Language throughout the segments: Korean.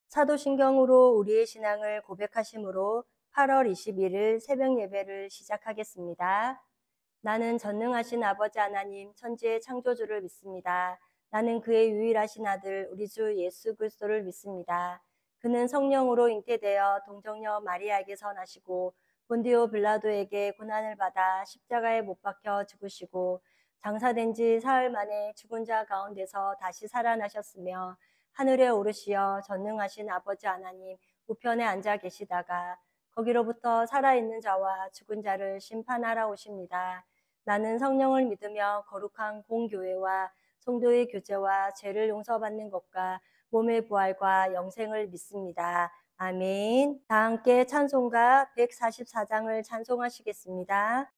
사도신경으로 우리의 신앙을 고백하심으로 8월 21일 새벽 예배를 시작하겠습니다. 나는 전능하신 아버지 하나님 천지의 창조주를 믿습니다. 나는 그의 유일하신 아들 우리 주 예수 그리스도를 믿습니다. 그는 성령으로 잉태되어 동정녀 마리아에게서 나시고 본디오 빌라도에게 고난을 받아 십자가에 못 박혀 죽으시고 장사된 지 사흘 만에 죽은 자 가운데서 다시 살아나셨으며 하늘에 오르시어 전능하신 아버지 하나님 우편에 앉아 계시다가 거기로부터 살아있는 자와 죽은 자를 심판하러 오십니다. 나는 성령을 믿으며 거룩한 공교회와 성도의 교제와 죄를 용서받는 것과 몸의 부활과 영생을 믿습니다. 아멘. 다 함께 찬송가 144장을 찬송하시겠습니다.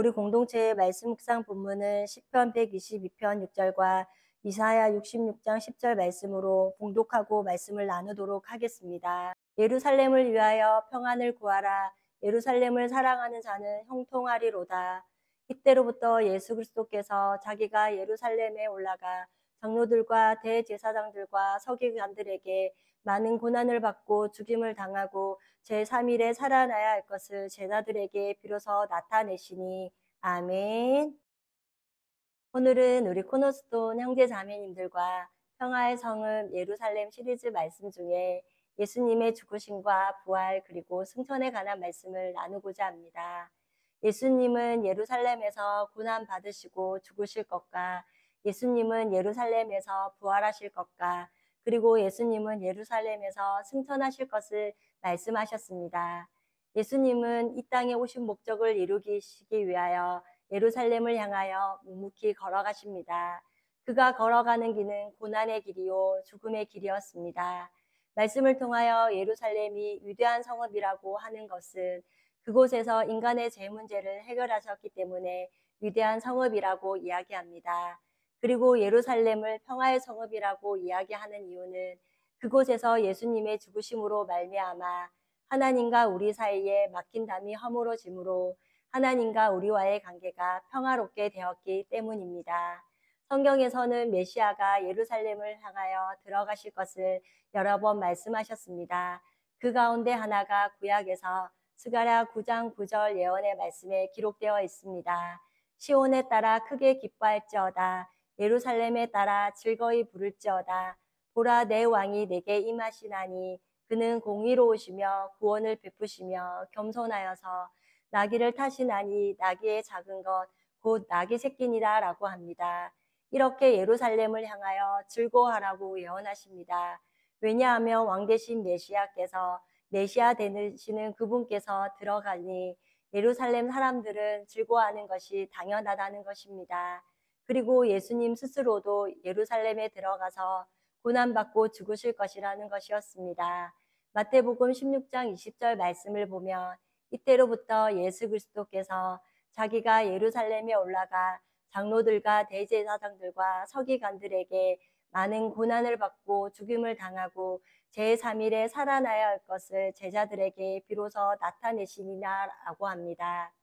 우리 공동체의 말씀 묵상 본문은 시편 122편 6절과 이사야 66장 10절 말씀으로 봉독하고 말씀을 나누도록 하겠습니다. 예루살렘을 위하여 평안을 구하라. 예루살렘을 사랑하는 자는 형통하리로다. 이때로부터 예수 그리스도께서 자기가 예루살렘에 올라가 장로들과 대제사장들과 서기관들에게 많은 고난을 받고 죽임을 당하고 제3일에 살아나야 할 것을 제자들에게 비로소 나타내시니. 아멘. 오늘은 우리 코너스톤 형제 자매님들과 평화의 성읍 예루살렘 시리즈 말씀 중에 예수님의 죽으심과 부활 그리고 승천에 관한 말씀을 나누고자 합니다. 예수님은 예루살렘에서 고난 받으시고 죽으실 것과 예수님은 예루살렘에서 부활하실 것과 그리고 예수님은 예루살렘에서 승천하실 것을 말씀하셨습니다. 예수님은 이 땅에 오신 목적을 이루시기 위하여 예루살렘을 향하여 묵묵히 걸어가십니다. 그가 걸어가는 길은 고난의 길이요 죽음의 길이었습니다. 말씀을 통하여 예루살렘이 위대한 성읍이라고 하는 것은 그곳에서 인간의 죄 문제를 해결하셨기 때문에 위대한 성읍이라고 이야기합니다. 그리고 예루살렘을 평화의 성읍이라고 이야기하는 이유는 그곳에서 예수님의 죽으심으로 말미암아 하나님과 우리 사이에 막힌 담이 허물어짐으로 하나님과 우리와의 관계가 평화롭게 되었기 때문입니다. 성경에서는 메시아가 예루살렘을 향하여 들어가실 것을 여러 번 말씀하셨습니다. 그 가운데 하나가 구약에서 스가랴 9장 9절 예언의 말씀에 기록되어 있습니다. 시온에 따라 크게 기뻐할지어다. 예루살렘에 따라 즐거이 부를지어다. 보라 내 왕이 내게 임하시나니 그는 공의로우시며 구원을 베푸시며 겸손하여서 나귀를 타시나니 나귀의 작은 것 곧 나귀 새끼니라 라고 합니다. 이렇게 예루살렘을 향하여 즐거워하라고 예언하십니다. 왜냐하면 왕 대신 메시아께서 메시아 되시는 그분께서 들어가니 예루살렘 사람들은 즐거워하는 것이 당연하다는 것입니다. 그리고 예수님 스스로도 예루살렘에 들어가서 고난받고 죽으실 것이라는 것이었습니다. 마태복음 16장 20절 말씀을 보면 이때로부터 예수 그리스도께서 자기가 예루살렘에 올라가 장로들과 대제사장들과 서기관들에게 많은 고난을 받고 죽임을 당하고 제3일에 살아나야 할 것을 제자들에게 비로소 나타내시니라고 합니다.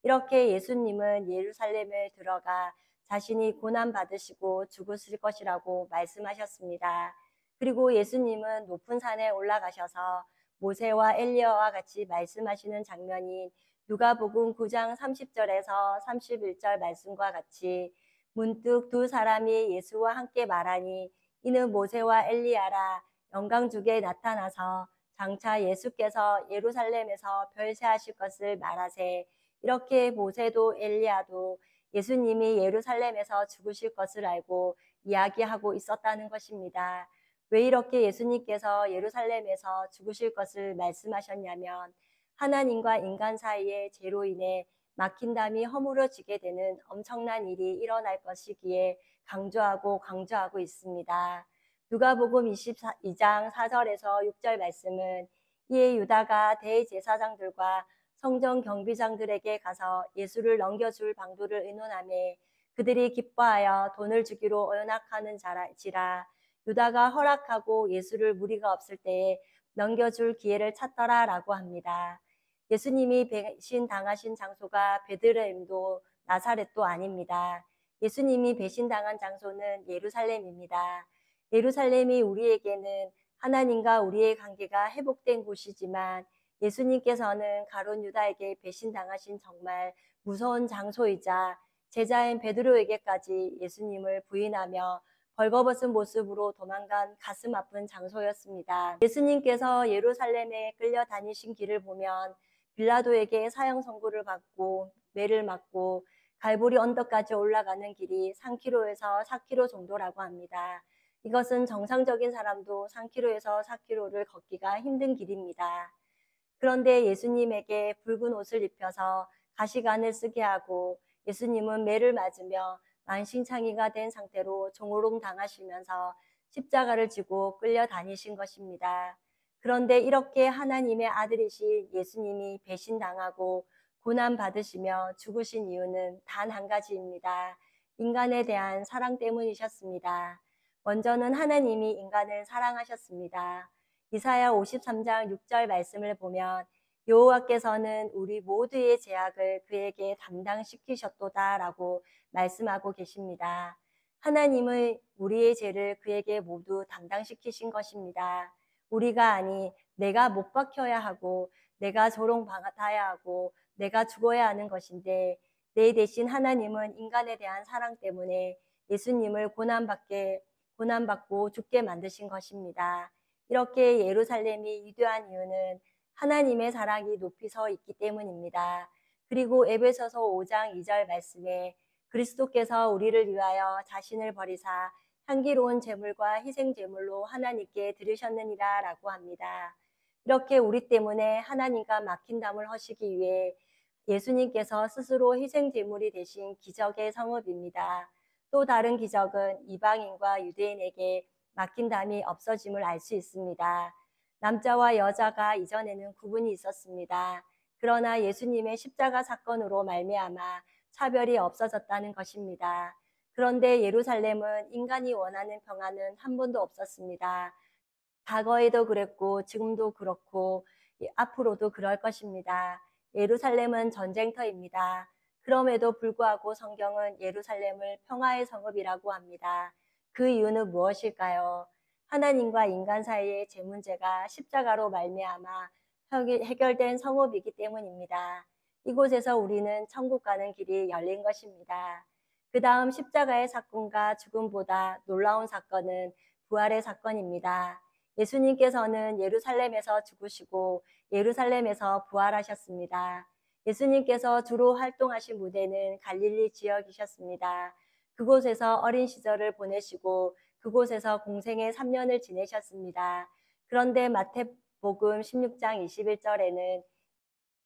이렇게 예수님은 예루살렘에 들어가 자신이 고난 받으시고 죽으실 것이라고 말씀하셨습니다. 그리고 예수님은 높은 산에 올라가셔서 모세와 엘리야와 같이 말씀하시는 장면이 누가복음 9장 30절에서 31절 말씀과 같이 문득 두 사람이 예수와 함께 말하니 이는 모세와 엘리야라. 영광중에 나타나서 장차 예수께서 예루살렘에서 별세하실 것을 말하세. 이렇게 모세도 엘리야도 예수님이 예루살렘에서 죽으실 것을 알고 이야기하고 있었다는 것입니다. 왜 이렇게 예수님께서 예루살렘에서 죽으실 것을 말씀하셨냐면 하나님과 인간 사이의 죄로 인해 막힌 담이 허물어지게 되는 엄청난 일이 일어날 것이기에 강조하고 있습니다. 누가복음 22장 4절에서 6절 말씀은 이에 유다가 대제사장들과 성전 경비장들에게 가서 예수를 넘겨줄 방도를 의논하며 그들이 기뻐하여 돈을 주기로 언약하는지라. 유다가 허락하고 예수를 무리가 없을 때에 넘겨줄 기회를 찾더라라고 합니다. 예수님이 배신당하신 장소가 베들레헴도 나사렛도 아닙니다. 예수님이 배신당한 장소는 예루살렘입니다. 예루살렘이 우리에게는 하나님과 우리의 관계가 회복된 곳이지만 예수님께서는 가룟 유다에게 배신당하신 정말 무서운 장소이자 제자인 베드로에게까지 예수님을 부인하며 벌거벗은 모습으로 도망간 가슴 아픈 장소였습니다. 예수님께서 예루살렘에 끌려다니신 길을 보면 빌라도에게 사형 선고를 받고 매를 맞고 갈보리 언덕까지 올라가는 길이 3km에서 4km 정도라고 합니다. 이것은 정상적인 사람도 3km에서 4km를 걷기가 힘든 길입니다. 그런데 예수님에게 붉은 옷을 입혀서 가시관을 쓰게 하고 예수님은 매를 맞으며 만신창이가 된 상태로 종호롱 당하시면서 십자가를 지고 끌려다니신 것입니다. 그런데 이렇게 하나님의 아들이신 예수님이 배신당하고 고난받으시며 죽으신 이유는 단 한 가지입니다. 인간에 대한 사랑 때문이셨습니다. 먼저는 하나님이 인간을 사랑하셨습니다. 이사야 53장 6절 말씀을 보면 여호와께서는 우리 모두의 죄악을 그에게 담당시키셨도다라고 말씀하고 계십니다. 하나님의 우리의 죄를 그에게 모두 담당시키신 것입니다. 우리가 아니 내가 못 박혀야 하고 내가 조롱받아야 하고 내가 죽어야 하는 것인데 내 대신 하나님은 인간에 대한 사랑 때문에 예수님을 고난받고 죽게 만드신 것입니다. 이렇게 예루살렘이 위대한 이유는 하나님의 사랑이 높이 서 있기 때문입니다. 그리고 에베소서 5장 2절 말씀에 그리스도께서 우리를 위하여 자신을 버리사 향기로운 제물과 희생 제물로 하나님께 드리셨느니라 라고 합니다. 이렇게 우리 때문에 하나님과 막힌 담을 허시기 위해 예수님께서 스스로 희생 제물이 되신 기적의 성읍입니다. 또 다른 기적은 이방인과 유대인에게 막힌 담이 없어짐을 알 수 있습니다. 남자와 여자가 이전에는 구분이 있었습니다. 그러나 예수님의 십자가 사건으로 말미암아 차별이 없어졌다는 것입니다. 그런데 예루살렘은 인간이 원하는 평화는 한 번도 없었습니다. 과거에도 그랬고 지금도 그렇고 앞으로도 그럴 것입니다. 예루살렘은 전쟁터입니다. 그럼에도 불구하고 성경은 예루살렘을 평화의 성읍이라고 합니다. 그 이유는 무엇일까요? 하나님과 인간 사이의 제 문제가 십자가로 말미암아 해결된 성읍이기 때문입니다. 이곳에서 우리는 천국 가는 길이 열린 것입니다. 그 다음 십자가의 사건과 죽음보다 놀라운 사건은 부활의 사건입니다. 예수님께서는 예루살렘에서 죽으시고 예루살렘에서 부활하셨습니다. 예수님께서 주로 활동하신 무대는 갈릴리 지역이셨습니다. 그곳에서 어린 시절을 보내시고 그곳에서 공생의 3년을 지내셨습니다. 그런데 마태복음 16장 21절에는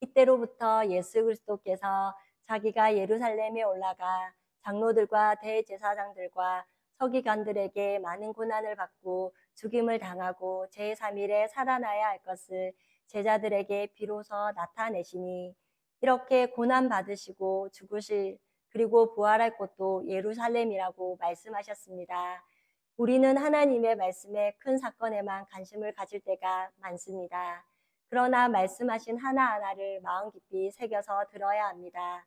이때로부터 예수 그리스도께서 자기가 예루살렘에 올라가 장로들과 대제사장들과 서기관들에게 많은 고난을 받고 죽임을 당하고 제3일에 살아나야 할 것을 제자들에게 비로소 나타내시니 이렇게 고난받으시고 죽으실 그리고 부활할 곳도 예루살렘이라고 말씀하셨습니다. 우리는 하나님의 말씀에 큰 사건에만 관심을 가질 때가 많습니다. 그러나 말씀하신 하나하나를 마음 깊이 새겨서 들어야 합니다.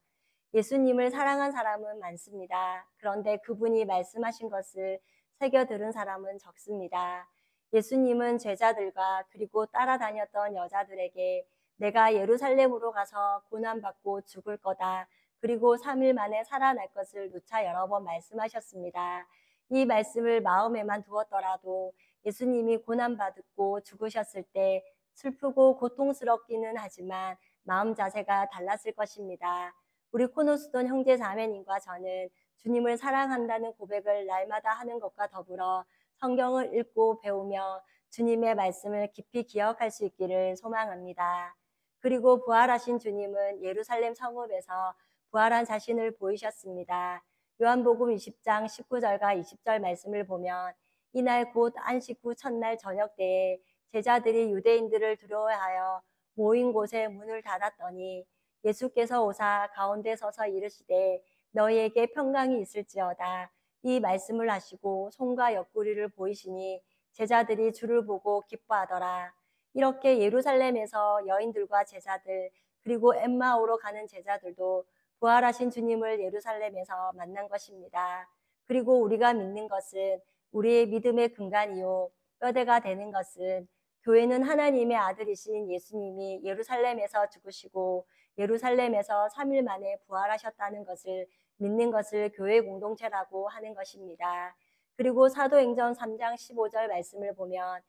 예수님을 사랑한 사람은 많습니다. 그런데 그분이 말씀하신 것을 새겨 들은 사람은 적습니다. 예수님은 제자들과 그리고 따라다녔던 여자들에게 내가 예루살렘으로 가서 고난받고 죽을 거다. 그리고 3일 만에 살아날 것을 누차 여러 번 말씀하셨습니다. 이 말씀을 마음에만 두었더라도 예수님이 고난받고 죽으셨을 때 슬프고 고통스럽기는 하지만 마음 자세가 달랐을 것입니다. 우리 코노스돈 형제 자매님과 저는 주님을 사랑한다는 고백을 날마다 하는 것과 더불어 성경을 읽고 배우며 주님의 말씀을 깊이 기억할 수 있기를 소망합니다. 그리고 부활하신 주님은 예루살렘 성읍에서 부활한 자신을 보이셨습니다. 요한복음 20장 19절과 20절 말씀을 보면 이날 곧 안식 후 첫날 저녁 때에 제자들이 유대인들을 두려워하여 모인 곳에 문을 닫았더니 예수께서 오사 가운데 서서 이르시되 너희에게 평강이 있을지어다. 이 말씀을 하시고 손과 옆구리를 보이시니 제자들이 주를 보고 기뻐하더라. 이렇게 예루살렘에서 여인들과 제자들 그리고 엠마오로 가는 제자들도 부활하신 주님을 예루살렘에서 만난 것입니다. 그리고 우리가 믿는 것은 우리의 믿음의 근간이요 뼈대가 되는 것은 교회는 하나님의 아들이신 예수님이 예루살렘에서 죽으시고 예루살렘에서 3일 만에 부활하셨다는 것을 믿는 것을 교회 공동체라고 하는 것입니다. 그리고 사도행전 3장 15절 말씀을 보면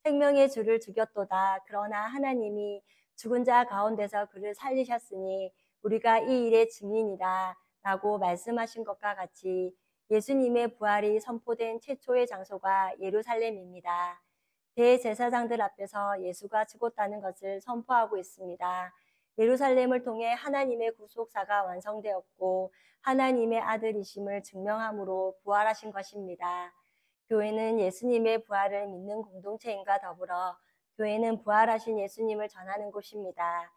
생명의 주를 죽였도다. 그러나 하나님이 죽은 자 가운데서 그를 살리셨으니 우리가 이 일의 증인이다 라고 말씀하신 것과 같이 예수님의 부활이 선포된 최초의 장소가 예루살렘입니다. 대제사장들 앞에서 예수가 죽었다는 것을 선포하고 있습니다. 예루살렘을 통해 하나님의 구속사가 완성되었고 하나님의 아들이심을 증명함으로 부활하신 것입니다. 교회는 예수님의 부활을 믿는 공동체인가 더불어 교회는 부활하신 예수님을 전하는 곳입니다.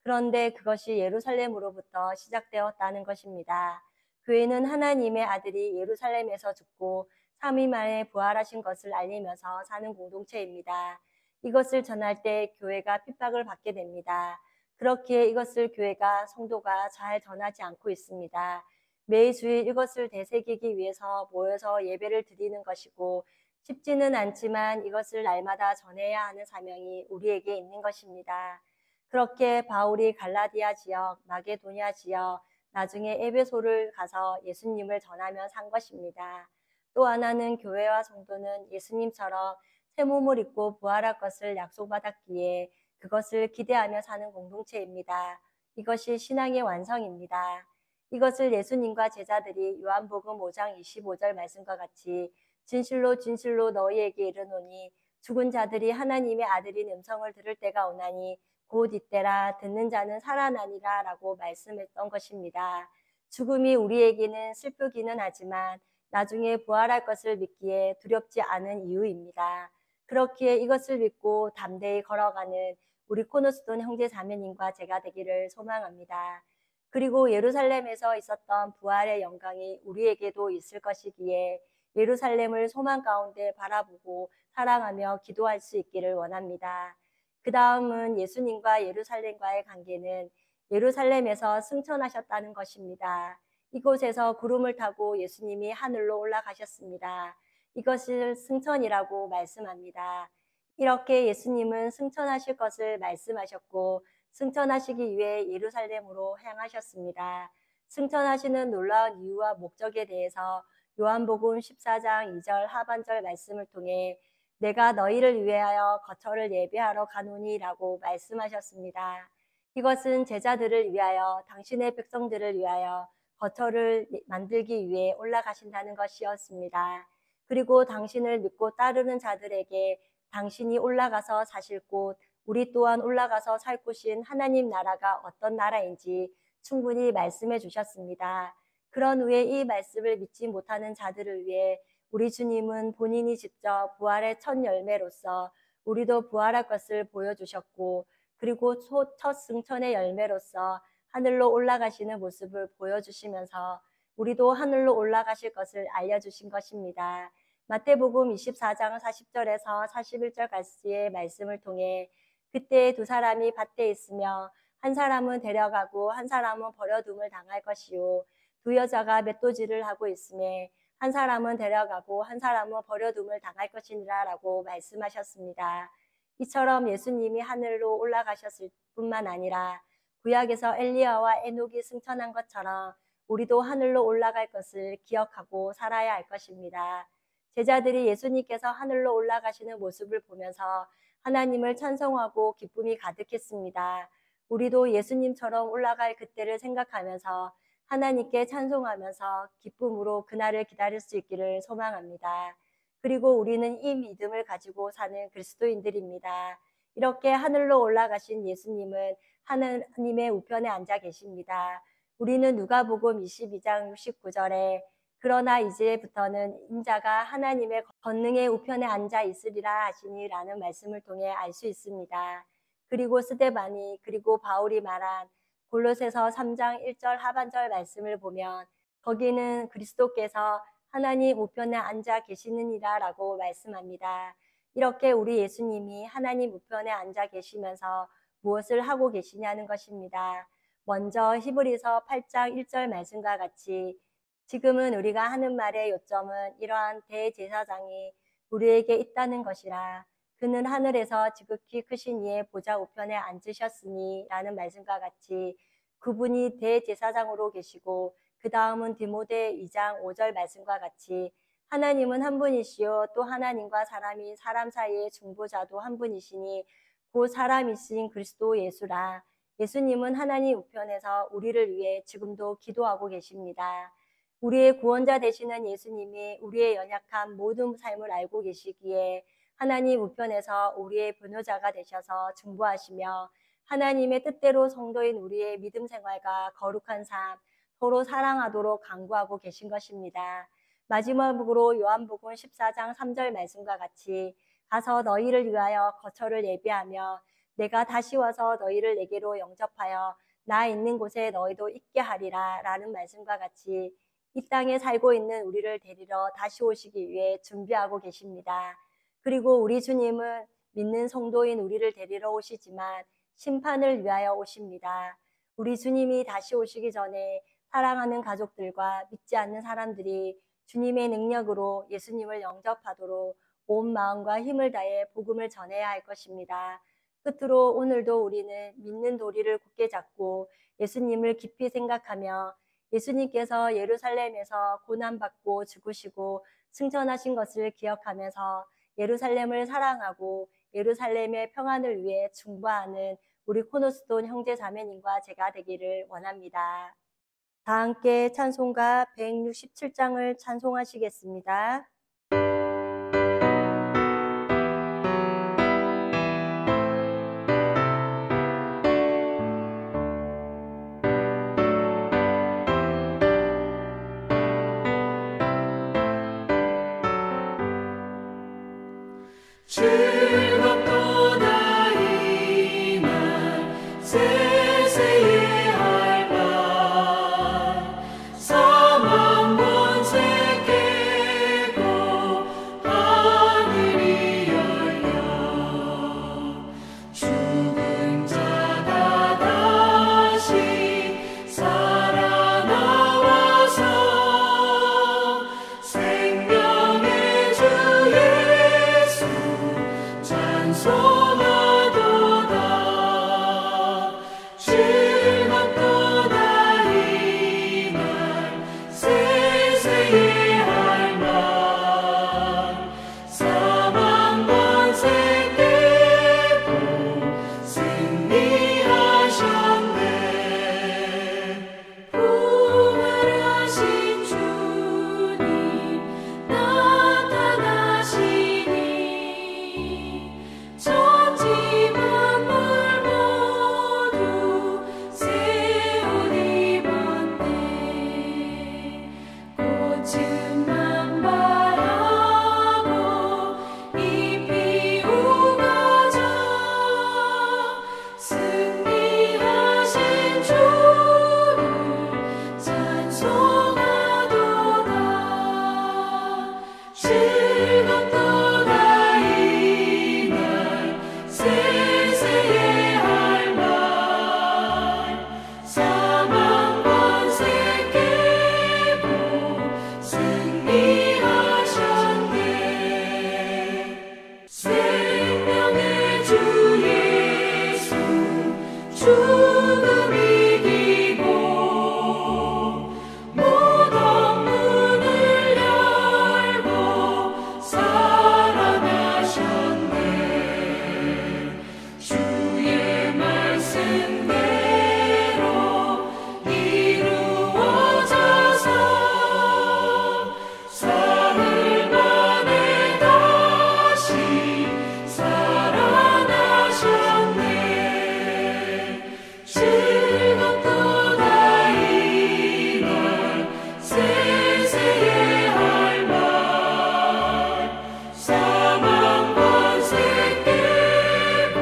그런데 그것이 예루살렘으로부터 시작되었다는 것입니다. 교회는 하나님의 아들이 예루살렘에서 죽고 3일 만에 부활하신 것을 알리면서 사는 공동체입니다. 이것을 전할 때 교회가 핍박을 받게 됩니다. 그렇기에 이것을 교회가 성도가 잘 전하지 않고 있습니다. 매 주일 이것을 되새기기 위해서 모여서 예배를 드리는 것이고 쉽지는 않지만 이것을 날마다 전해야 하는 사명이 우리에게 있는 것입니다. 그렇게 바울이 갈라디아 지역, 마게도니아 지역, 나중에 에베소를 가서 예수님을 전하며 산 것입니다. 또 하나는 교회와 성도는 예수님처럼 새 몸을 입고 부활할 것을 약속받았기에 그것을 기대하며 사는 공동체입니다. 이것이 신앙의 완성입니다. 이것을 예수님과 제자들이 요한복음 5장 25절 말씀과 같이 진실로 진실로 너희에게 이르노니 죽은 자들이 하나님의 아들인 음성을 들을 때가 오나니 곧 이때라 듣는 자는 살아나니라 라고 말씀했던 것입니다. 죽음이 우리에게는 슬프기는 하지만 나중에 부활할 것을 믿기에 두렵지 않은 이유입니다. 그렇기에 이것을 믿고 담대히 걸어가는 우리 코너스톤 형제 자매님과 제가 되기를 소망합니다. 그리고 예루살렘에서 있었던 부활의 영광이 우리에게도 있을 것이기에 예루살렘을 소망 가운데 바라보고 사랑하며 기도할 수 있기를 원합니다. 그 다음은 예수님과 예루살렘과의 관계는 예루살렘에서 승천하셨다는 것입니다. 이곳에서 구름을 타고 예수님이 하늘로 올라가셨습니다. 이것을 승천이라고 말씀합니다. 이렇게 예수님은 승천하실 것을 말씀하셨고 승천하시기 위해 예루살렘으로 향하셨습니다. 승천하시는 놀라운 이유와 목적에 대해서 요한복음 14장 2절 하반절 말씀을 통해 내가 너희를 위하여 거처를 예비하러 가노니 라고 말씀하셨습니다. 이것은 제자들을 위하여 당신의 백성들을 위하여 거처를 만들기 위해 올라가신다는 것이었습니다. 그리고 당신을 믿고 따르는 자들에게 당신이 올라가서 사실 곳, 우리 또한 올라가서 살 곳인 하나님 나라가 어떤 나라인지 충분히 말씀해 주셨습니다. 그런 후에 이 말씀을 믿지 못하는 자들을 위해 우리 주님은 본인이 직접 부활의 첫 열매로서 우리도 부활할 것을 보여주셨고 그리고 첫 승천의 열매로서 하늘로 올라가시는 모습을 보여주시면서 우리도 하늘로 올라가실 것을 알려주신 것입니다. 마태복음 24장 40절에서 41절까지의 말씀을 통해 그때 두 사람이 밭에 있으며 한 사람은 데려가고 한 사람은 버려둠을 당할 것이요 두 여자가 맷도질을 하고 있음에 한 사람은 데려가고 한 사람은 버려둠을 당할 것이니라 라고 말씀하셨습니다. 이처럼 예수님이 하늘로 올라가셨을 뿐만 아니라 구약에서 엘리야와 에녹이 승천한 것처럼 우리도 하늘로 올라갈 것을 기억하고 살아야 할 것입니다. 제자들이 예수님께서 하늘로 올라가시는 모습을 보면서 하나님을 찬송하고 기쁨이 가득했습니다. 우리도 예수님처럼 올라갈 그때를 생각하면서 하나님께 찬송하면서 기쁨으로 그날을 기다릴 수 있기를 소망합니다. 그리고 우리는 이 믿음을 가지고 사는 그리스도인들입니다. 이렇게 하늘로 올라가신 예수님은 하나님의 우편에 앉아 계십니다. 우리는 누가복음 22장 69절에 그러나 이제부터는 인자가 하나님의 권능의 우편에 앉아 있으리라 하시니 라는 말씀을 통해 알 수 있습니다. 그리고 스데반이 그리고 바울이 말한 골로새서 3장 1절 하반절 말씀을 보면 거기는 그리스도께서 하나님 우편에 앉아 계시느니라 라고 말씀합니다. 이렇게 우리 예수님이 하나님 우편에 앉아 계시면서 무엇을 하고 계시냐는 것입니다. 먼저 히브리서 8장 1절 말씀과 같이 지금은 우리가 하는 말의 요점은 이러한 대제사장이 우리에게 있다는 것이라 그는 하늘에서 지극히 크신 이의 보좌 우편에 앉으셨으니 라는 말씀과 같이 그분이 대제사장으로 계시고 그 다음은 디모데 2장 5절 말씀과 같이 하나님은 한 분이시요 또 하나님과 사람이 사람 사이의 중보자도 한 분이시니 그 사람이신 그리스도 예수라. 예수님은 하나님 우편에서 우리를 위해 지금도 기도하고 계십니다. 우리의 구원자 되시는 예수님이 우리의 연약한 모든 삶을 알고 계시기에 하나님 우편에서 우리의 변호자가 되셔서 중보하시며 하나님의 뜻대로 성도인 우리의 믿음 생활과 거룩한 삶, 서로 사랑하도록 강구하고 계신 것입니다. 마지막으로 요한복음 14장 3절 말씀과 같이 가서 너희를 위하여 거처를 예비하며 내가 다시 와서 너희를 내게로 영접하여 나 있는 곳에 너희도 있게 하리라 라는 말씀과 같이 이 땅에 살고 있는 우리를 데리러 다시 오시기 위해 준비하고 계십니다. 그리고 우리 주님은 믿는 성도인 우리를 데리러 오시지만 심판을 위하여 오십니다. 우리 주님이 다시 오시기 전에 사랑하는 가족들과 믿지 않는 사람들이 주님의 능력으로 예수님을 영접하도록 온 마음과 힘을 다해 복음을 전해야 할 것입니다. 끝으로 오늘도 우리는 믿는 도리를 굳게 잡고 예수님을 깊이 생각하며 예수님께서 예루살렘에서 고난받고 죽으시고 승천하신 것을 기억하면서 예루살렘을 사랑하고 예루살렘의 평안을 위해 중보하는 우리 코너스톤 형제 자매님과 제가 되기를 원합니다. 다 함께 찬송가 167장을 찬송하시겠습니다. 즐겁도다 이 날 세세의 할 말 사망 권세 깨고 하늘이 열려 죽은 자가 다시 살아나와서 생명의 주 예수 찬송하도다 즐겁도다 이 날 세세의 할 말 사망 권세 깨고 승리하셨네 부활하신 주님 나타나시니 천지 만물 모두 새 옷 입었네 꽃은 만발하고 잎이 우거져 승리하신 주를 찬송하도다 즐겁도다 이 날 세세의 할 말 사망 권세 깨고 승리하셨네 생명의 주 예수 죽음 이기고 무덤 문을 열고 살아나셨네 주의 말씀대로 이루어져서 사흘 만에 다시 살아나셨네 즐겁도다 이 날 세세의 할 말 사망 권세 깨고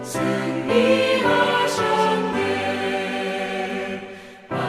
승리하셨네 아멘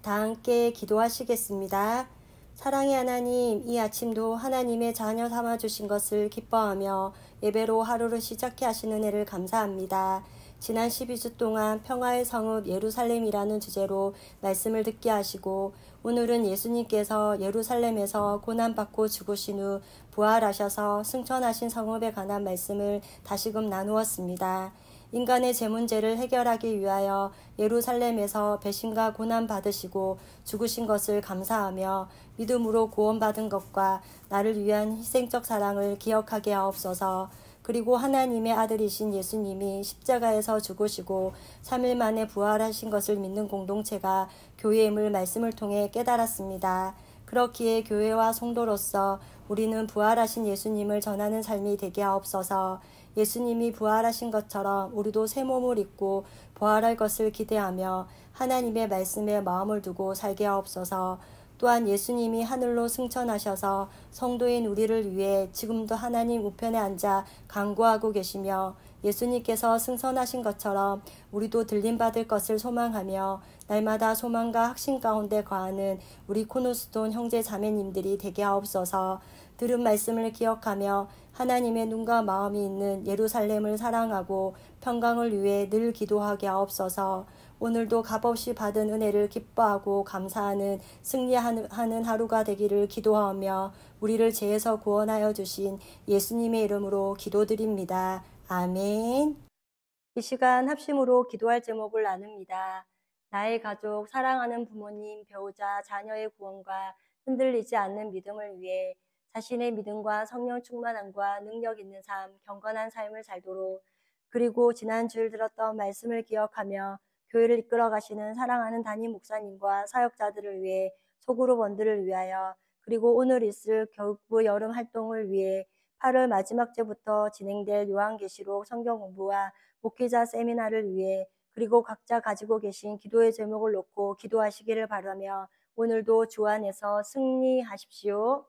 다 함께 기도하시겠습니다. 사랑의 하나님, 이 아침도 하나님의 자녀 삼아주신 것을 기뻐하며 예배로 하루를 시작해 하신 은혜를 감사합니다. 지난 12주 동안 평화의 성읍 예루살렘이라는 주제로 말씀을 듣게 하시고 오늘은 예수님께서 예루살렘에서 고난받고 죽으신 후 부활하셔서 승천하신 성읍에 관한 말씀을 다시금 나누었습니다. 인간의 죄 문제를 해결하기 위하여 예루살렘에서 배신과 고난 받으시고 죽으신 것을 감사하며 믿음으로 구원받은 것과 나를 위한 희생적 사랑을 기억하게 하옵소서. 그리고 하나님의 아들이신 예수님이 십자가에서 죽으시고 3일 만에 부활하신 것을 믿는 공동체가 교회임을 말씀을 통해 깨달았습니다. 그렇기에 교회와 성도로서 우리는 부활하신 예수님을 전하는 삶이 되게 하옵소서. 예수님이 부활하신 것처럼 우리도 새 몸을 입고 부활할 것을 기대하며 하나님의 말씀에 마음을 두고 살게 하옵소서. 또한 예수님이 하늘로 승천하셔서 성도인 우리를 위해 지금도 하나님 우편에 앉아 간구하고 계시며 예수님께서 승선하신 것처럼 우리도 들림받을 것을 소망하며 날마다 소망과 확신 가운데 거하는 우리 코너스톤 형제 자매님들이 되게 하옵소서. 들은 말씀을 기억하며 하나님의 눈과 마음이 있는 예루살렘을 사랑하고 평강을 위해 늘 기도하게 하옵소서. 오늘도 값없이 받은 은혜를 기뻐하고 감사하는 승리하는 하루가 되기를 기도하며 우리를 죄에서 구원하여 주신 예수님의 이름으로 기도드립니다. 아멘. 이 시간 합심으로 기도할 제목을 나눕니다. 나의 가족, 사랑하는 부모님, 배우자, 자녀의 구원과 흔들리지 않는 믿음을 위해 자신의 믿음과 성령 충만함과 능력 있는 삶, 경건한 삶을 살도록, 그리고 지난 주일 들었던 말씀을 기억하며 교회를 이끌어 가시는 사랑하는 담임 목사님과 사역자들을 위해, 소그룹 원들을 위하여, 그리고 오늘 있을 교육부 여름 활동을 위해 8월 마지막 주부터 진행될 요한계시록 성경 공부와 목회자 세미나를 위해, 그리고 각자 가지고 계신 기도의 제목을 놓고 기도하시기를 바라며 오늘도 주 안에서 승리하십시오.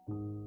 주.